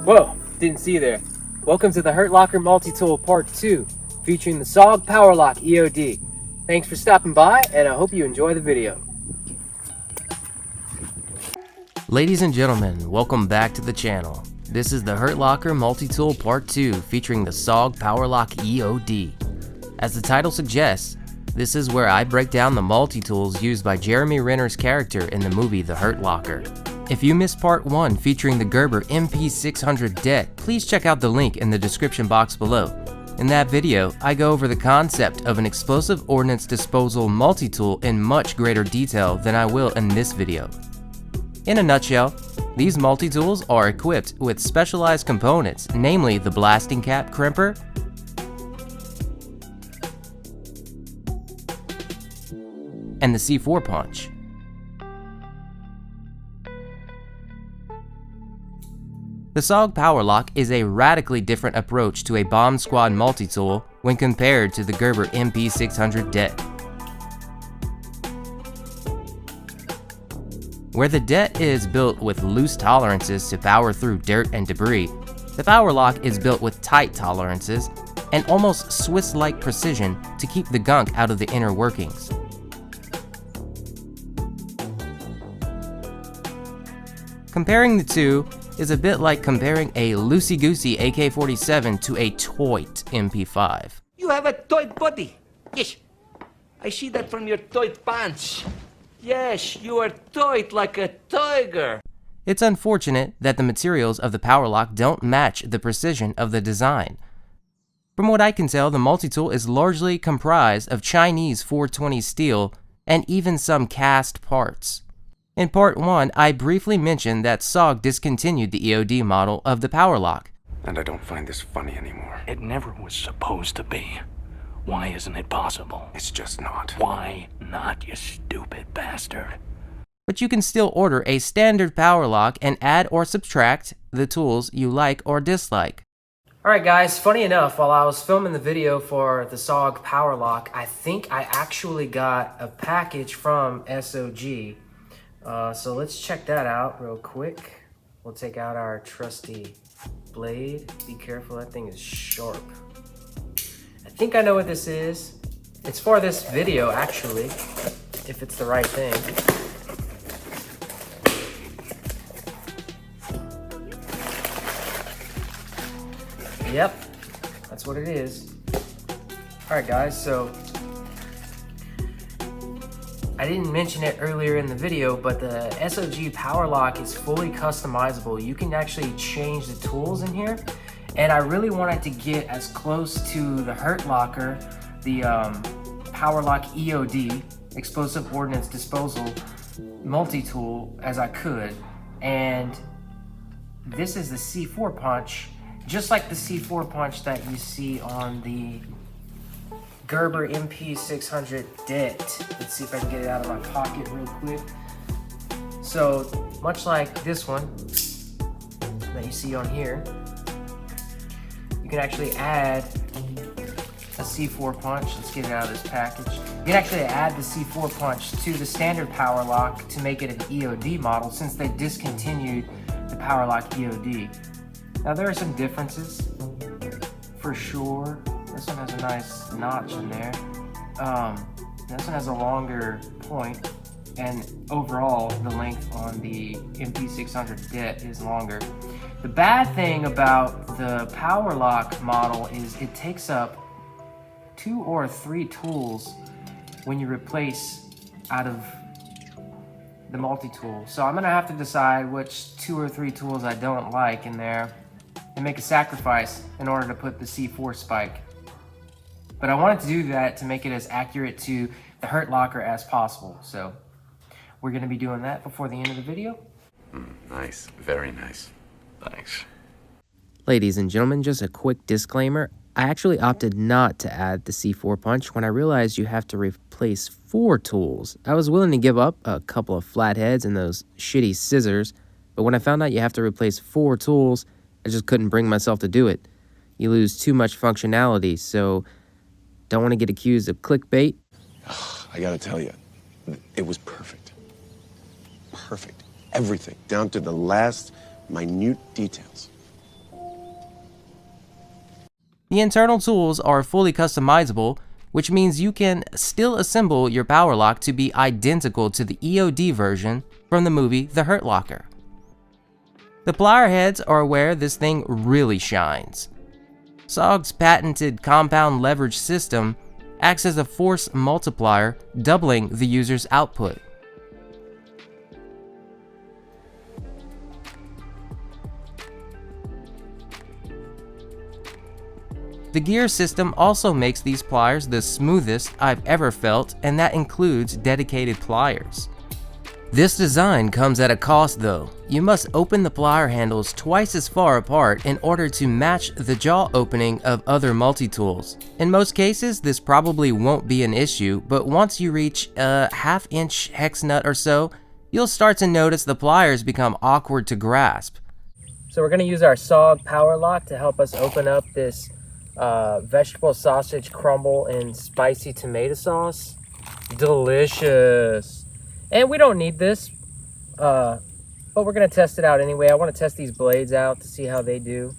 Whoa, didn't see you there. Welcome to the Thehurtlocker Multitool Part 2, featuring the SOG Powerlock EOD. Thanks for stopping by, and I hope you enjoy the video. Ladies and gentlemen, welcome back to the channel. This is the Thehurtlocker Multitool Part 2, featuring the SOG Powerlock EOD. As the title suggests, this is where I break down the multi-tools used by Jeremy Renner's character in the movie Thehurtlocker. If you missed Part 1 featuring the Gerber MP600 DET, please check out the link in the description box below. In that video, I go over the concept of an explosive ordnance disposal multi-tool in much greater detail than I will in this video. In a nutshell, these multi-tools are equipped with specialized components, namely the blasting cap crimper, and the C4 punch. The SOG Powerlock is a radically different approach to a bomb squad multi-tool when compared to the Gerber MP600 DET. Where the DET is built with loose tolerances to power through dirt and debris, the Powerlock is built with tight tolerances and almost Swiss-like precision to keep the gunk out of the inner workings. Comparing the two is a bit like comparing a loosey-goosey AK-47 to a toit MP5. You have a toit body. Yes. I see that from your toit pants. Yes, you are toit like a tiger. It's unfortunate that the materials of the Powerlock don't match the precision of the design. From what I can tell, the multi-tool is largely comprised of Chinese 420 steel and even some cast parts. In Part 1, I briefly mentioned that SOG discontinued the EOD model of the Powerlock. And I don't find this funny anymore. It never was supposed to be. Why isn't it possible? It's just not. Why not, you stupid bastard? But you can still order a standard Powerlock and add or subtract the tools you like or dislike. Alright guys, funny enough, while I was filming the video for the SOG Powerlock, I think I actually got a package from SOG. So let's check that out real quick. We'll take out our trusty blade. Be careful, that thing is sharp. I think I know what this is. It's for this video, actually, if it's the right thing. Yep, that's what it is. Alright guys, so I didn't mention it earlier in the video, but the SOG Powerlock is fully customizable. You can actually change the tools in here, and I really wanted to get as close to the Thehurtlocker, the Powerlock EOD, Explosive Ordnance Disposal multi-tool, as I could. And this is the C4 punch, just like the C4 punch that you see on the Gerber MP600 DET. Let's see if I can get it out of my pocket real quick. So, much like this one that you see on here, you can actually add a C4 punch. Let's get it out of this package. You can actually add the C4 punch to the standard Powerlock to make it an EOD model, since they discontinued the Powerlock EOD. Now there are some differences, for sure. This one has a nice notch in there. This one has a longer point, and overall the length on the MP600 DET is longer. The bad thing about the Powerlock model is it takes up 2 or 3 tools when you replace out of the multi-tool. So I'm gonna have to decide which 2 or 3 tools I don't like in there and make a sacrifice in order to put the C4 spike. But I wanted to do that to make it as accurate to the Thehurtlocker as possible. So we're gonna be doing that before the end of the video. Nice. Very nice. Thanks. Ladies and gentlemen, just a quick disclaimer. I actually opted not to add the C4 punch when I realized you have to replace 4 tools. I was willing to give up a couple of flatheads and those shitty scissors, but when I found out you have to replace 4 tools, I just couldn't bring myself to do it. You lose too much functionality, so don't want to get accused of clickbait. I gotta tell you, it was perfect. Perfect. Everything, down to the last minute details. The internal tools are fully customizable, which means you can still assemble your power lock to be identical to the EOD version from the movie Thehurtlocker. The plier heads are where this thing really shines. SOG's patented compound leverage system acts as a force multiplier, doubling the user's output. The gear system also makes these pliers the smoothest I've ever felt, and that includes dedicated pliers. This design comes at a cost though. You must open the plier handles twice as far apart in order to match the jaw opening of other multi-tools. In most cases, this probably won't be an issue, but once you reach a half-inch hex nut or so, you'll start to notice the pliers become awkward to grasp. So we're going to use our SOG Powerlock to help us open up this vegetable sausage crumble and spicy tomato sauce. Delicious. And we don't need this, but we're going to test it out anyway. I want to test these blades out to see how they do.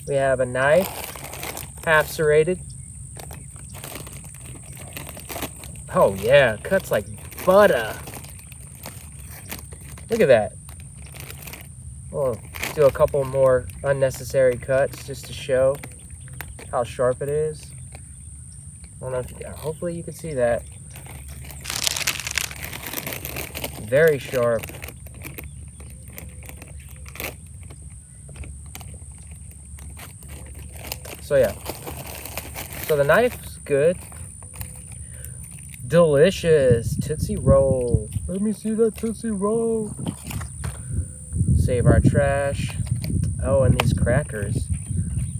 We have a knife, half serrated. Oh yeah, cuts like butter. Look at that. We'll do a couple more unnecessary cuts just to show how sharp it is. I don't know if hopefully you can see that. Very sharp. So yeah. So the knife's good. Delicious. Tootsie Roll. Let me see that Tootsie Roll. Save our trash. Oh, and these crackers.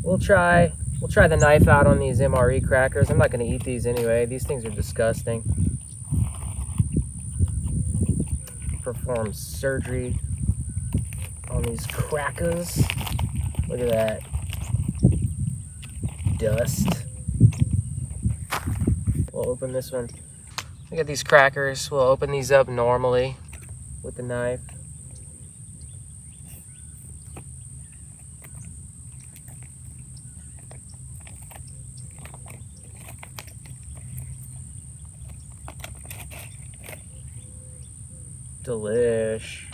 We'll try the knife out on these MRE crackers. I'm not going to eat these anyway. These things are disgusting. Perform surgery on these crackers. Look at that dust. We'll open this one. Look at these crackers. We'll open these up normally with the knife. Delish.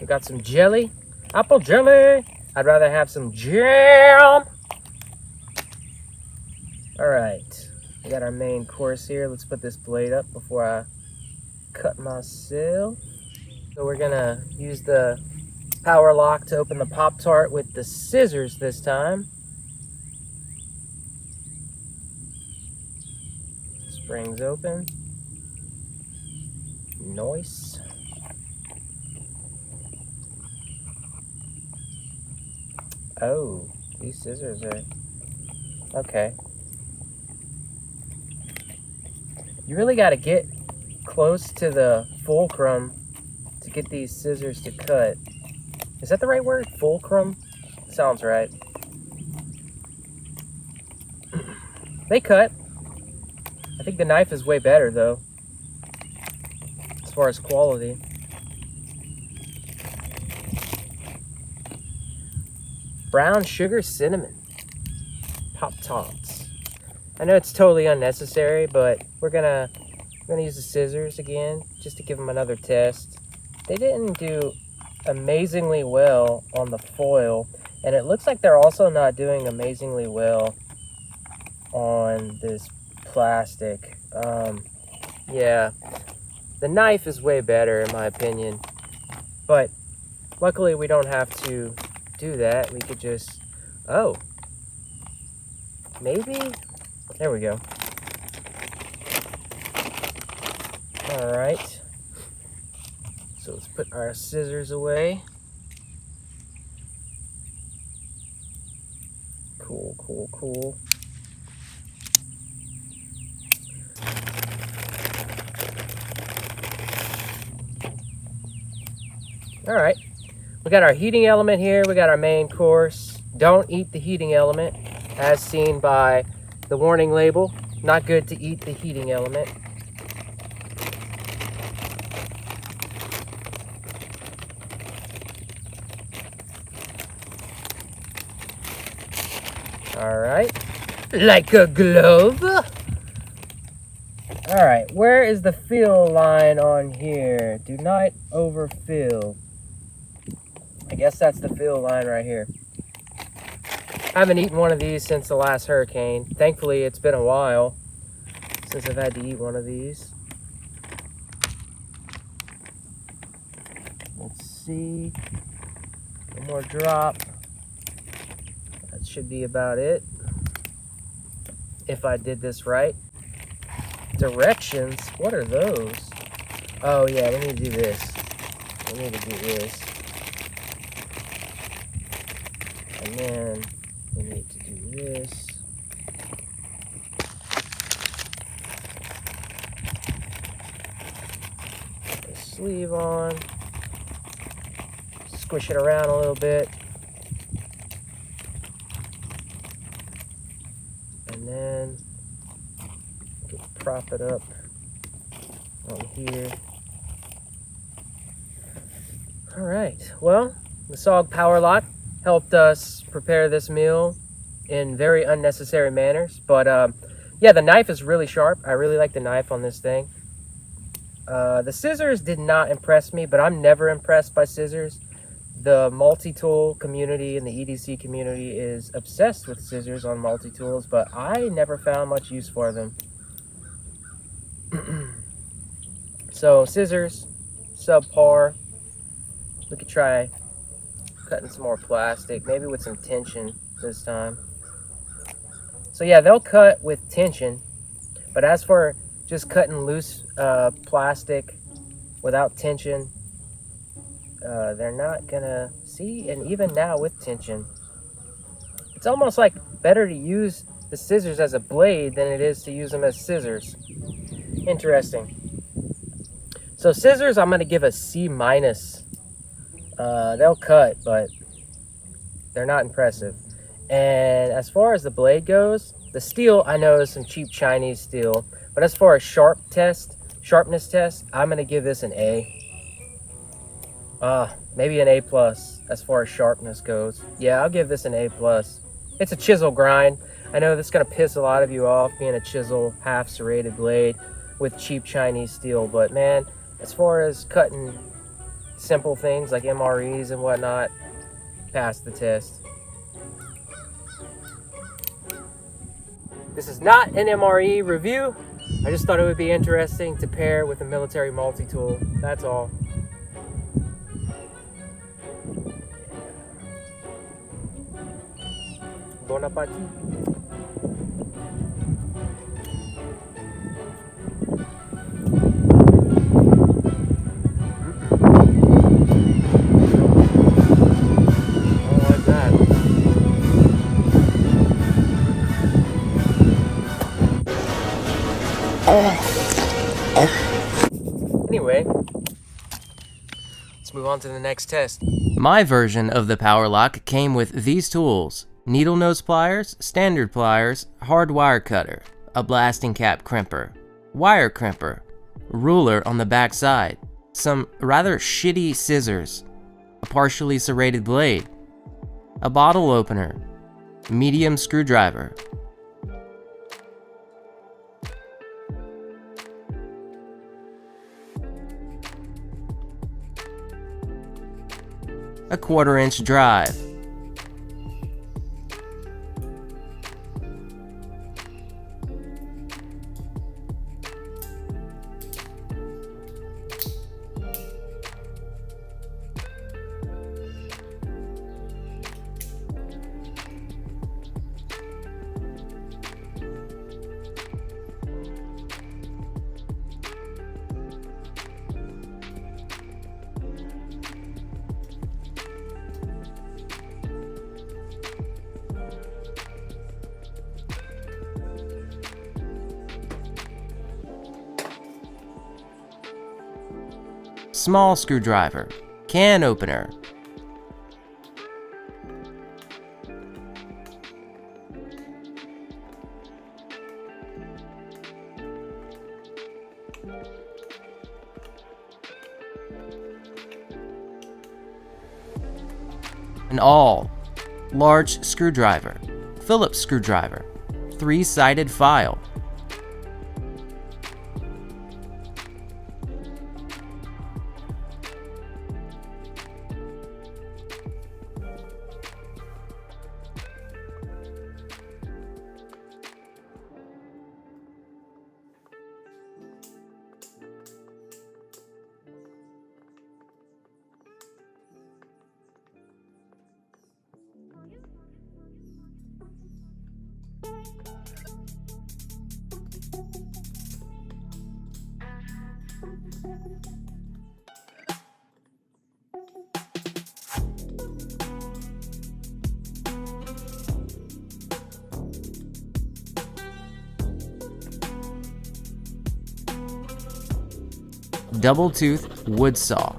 We got some jelly. Apple jelly. I'd rather have some jam. Alright. We got our main course here. Let's put this blade up before I cut myself. So we're gonna use the power lock to open the Pop-Tart with the scissors this time. Springs open. Nice. Oh, these scissors are okay. You really got to get close to the fulcrum to get these scissors to cut. Is that the right word? Fulcrum? Sounds right. They cut. I think the knife is way better though, as far as quality. Brown sugar cinnamon Pop-Tarts. I know it's totally unnecessary, but we're gonna use the scissors again just to give them another test. They didn't do amazingly well on the foil, and it looks like they're also not doing amazingly well on this plastic. Yeah, the knife is way better in my opinion, but luckily we don't have to do that. We could just, oh, maybe, there we go. All right, so let's put our scissors away. Cool, cool, cool. All right, we got our heating element here. We got our main course. Don't eat the heating element, as seen by the warning label. Not good to eat the heating element. All right. Like a glove. All right, where is the fill line on here? Do not overfill. I guess that's the fill line right here. I haven't eaten one of these since the last hurricane. Thankfully, it's been a while since I've had to eat one of these. Let's see. One more drop. That should be about it. If I did this right. Directions? What are those? Oh yeah, we need to do this. We need to do this. And then we need to do this. Put the sleeve on. Squish it around a little bit. And then prop it up on here. All right, well, the SOG Powerlock helped us prepare this meal in very unnecessary manners, but yeah, the knife is really sharp. I really like the knife on this thing. The scissors did not impress me, but I'm never impressed by scissors. The multi-tool community and the EDC community is obsessed with scissors on multi-tools, but I never found much use for them. So scissors, subpar. We could try cutting some more plastic, maybe with some tension this time. So yeah, they'll cut with tension, but as for just cutting loose plastic without tension, they're not gonna see. And even now with tension, it's almost like better to use the scissors as a blade than it is to use them as scissors. Interesting. So scissors, I'm gonna give a C-. They'll cut, but they're not impressive. And as far as the blade goes, the steel I know is some cheap Chinese steel, but as far as sharpness test, I'm gonna give this an A. Maybe an A+ as far as sharpness goes. Yeah, I'll give this an A+. It's a chisel grind. I know this is gonna piss a lot of you off, being a chisel half serrated blade with cheap Chinese steel, but man, as far as cutting simple things like MREs and whatnot, pass the test. This is not an MRE review. I just thought it would be interesting to pair with a military multi-tool. That's all. Bon appetit. Anyway, let's move on to the next test. My version of the Powerlock came with these tools: needle nose pliers, standard pliers, hard wire cutter, a blasting cap crimper, wire crimper, ruler on the back side, some rather shitty scissors, a partially serrated blade, a bottle opener, medium screwdriver, a 1/4-inch drive, small screwdriver, can opener, an awl, large screwdriver, Phillips screwdriver, 3-sided file, double tooth wood saw,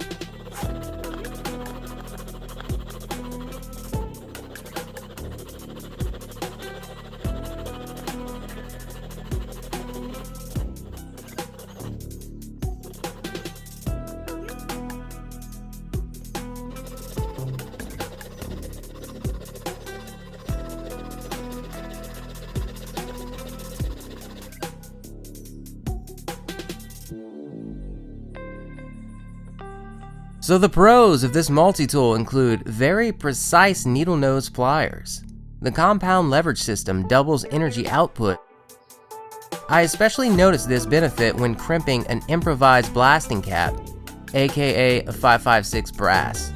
So the pros of this multi-tool include very precise needle nose pliers. The compound leverage system doubles energy output. I especially noticed this benefit when crimping an improvised blasting cap, aka a 556 brass.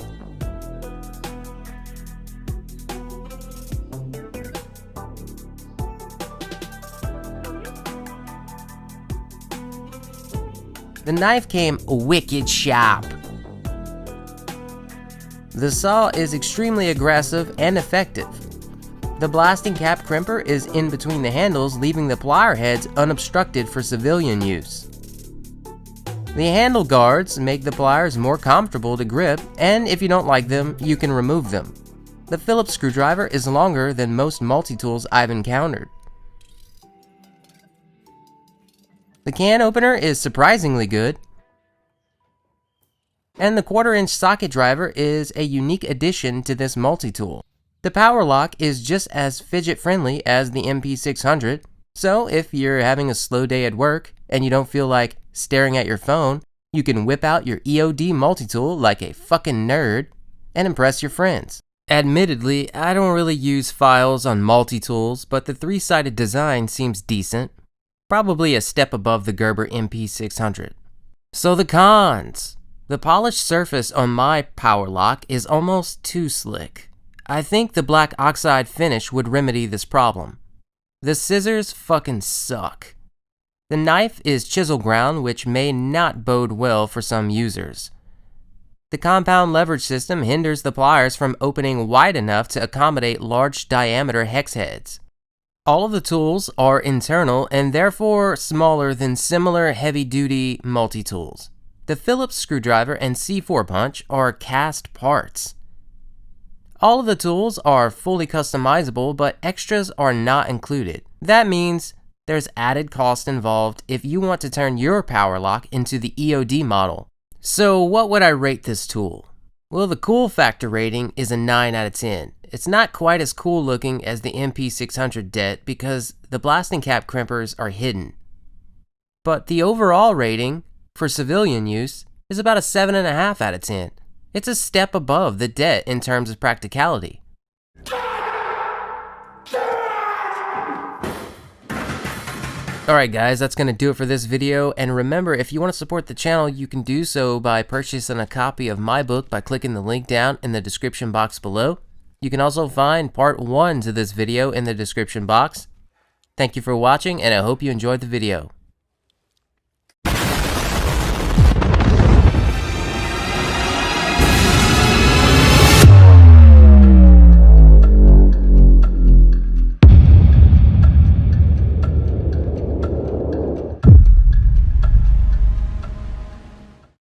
The knife came wicked sharp. The saw is extremely aggressive and effective. The blasting cap crimper is in between the handles, leaving the plier heads unobstructed for civilian use. The handle guards make the pliers more comfortable to grip, and if you don't like them, you can remove them. The Phillips screwdriver is longer than most multi-tools I've encountered. The can opener is surprisingly good. And the 1/4-inch socket driver is a unique addition to this multi-tool. The Powerlock is just as fidget-friendly as the MP600, so if you're having a slow day at work and you don't feel like staring at your phone, you can whip out your EOD multi-tool like a fucking nerd and impress your friends. Admittedly, I don't really use files on multi-tools, but the 3-sided design seems decent. Probably a step above the Gerber MP600. So the cons. The polished surface on my Powerlock is almost too slick. I think the black oxide finish would remedy this problem. The scissors fucking suck. The knife is chisel ground, which may not bode well for some users. The compound leverage system hinders the pliers from opening wide enough to accommodate large diameter hex heads. All of the tools are internal and therefore smaller than similar heavy-duty multi-tools. The Phillips screwdriver and C4 punch are cast parts. All of the tools are fully customizable, but extras are not included. That means there's added cost involved if you want to turn your Powerlock into the EOD model. So what would I rate this tool? Well, the cool factor rating is a 9 out of 10. It's not quite as cool looking as the MP600 DET because the blasting cap crimpers are hidden. But the overall rating for civilian use is about a 7.5 out of 10. It's a step above the DET in terms of practicality. Alright guys, that's going to do it for this video, and remember, if you want to support the channel, you can do so by purchasing a copy of my book by clicking the link down in the description box below. You can also find part 1 to this video in the description box. Thank you for watching, and I hope you enjoyed the video.